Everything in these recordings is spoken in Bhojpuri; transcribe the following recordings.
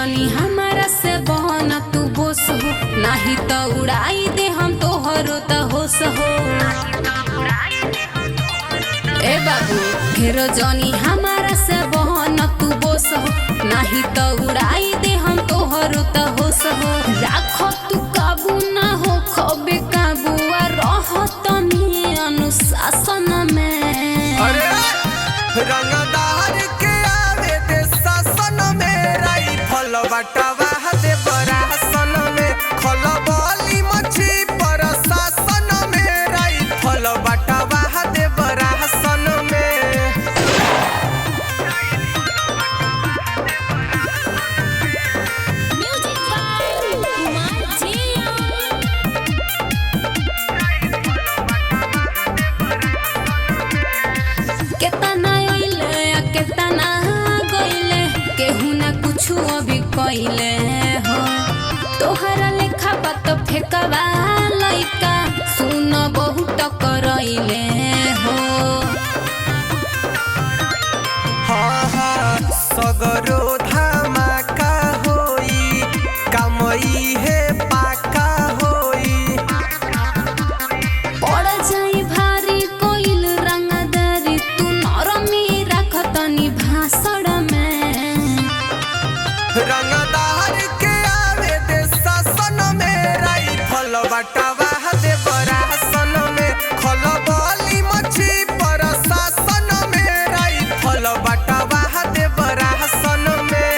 जनी हमारा से बहना तू बोस हो, नहीं तो उड़ाई दे हम तोहरो त होश हो। ए बाबू घेरो जनी हमारा से बहना तू बोस हो, नहीं तो उड़ाई दे हम तोहरो त होश हो। राखो तू काबू ना हो खबे काबू रह तनी अनुशासन में। अरे रंगदार के आवे दे शासन में, राइफल बटवा दे बरासन में। खलबली मछी पर शासन में, राइफल बटवा दे बरासन में। केतना आइले केतना गइले, केहू ना कुछु अभी कइले हो। तोहरा लेखा बात फेकवा लइका सुन बहुत करइले हो। हाँ हाँ सगरो धमाका होई, कमई है पाका होई। पड़ जाई भारी कोइल रंगदारी, तू नरमी रखतनी भाषण में। रंगदार के आवे दे शासन में, राइफल बटवा दे बरासन में। खलबली मछी पर शासन में, राइफल बटवा दे बरासन में।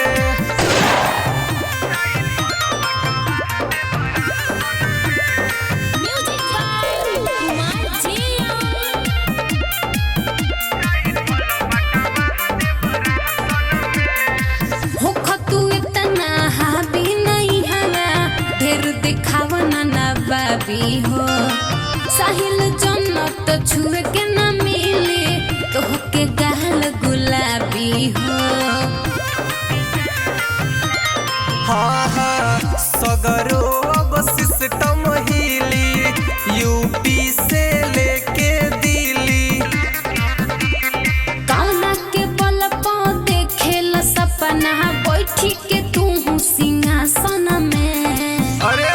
होख तू इतना हावी नहीं हवा, ढेर दिखावा ना बाबी हो। साहिल जन्नत छुए के न मिले, तोहके गाल गुलाबी हो। हाँ हाँ सगरो अब सिस्टम हिली, यूपी से लेके दिल्ली। कौना के बल पा देखेला सपना, बैठी के तू सिंहासन में। अरे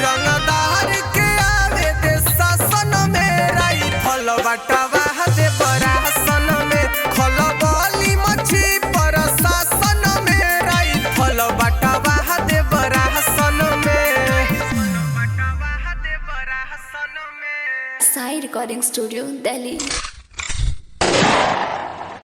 रंगदार के आवे दे शासन में, राइफल बटवा दे बरासन में। खलबली मछी पर शासन में, राइफल बटवा दे बरासन में। साई रिकॉर्डिंग स्टूडियो दिल्ली।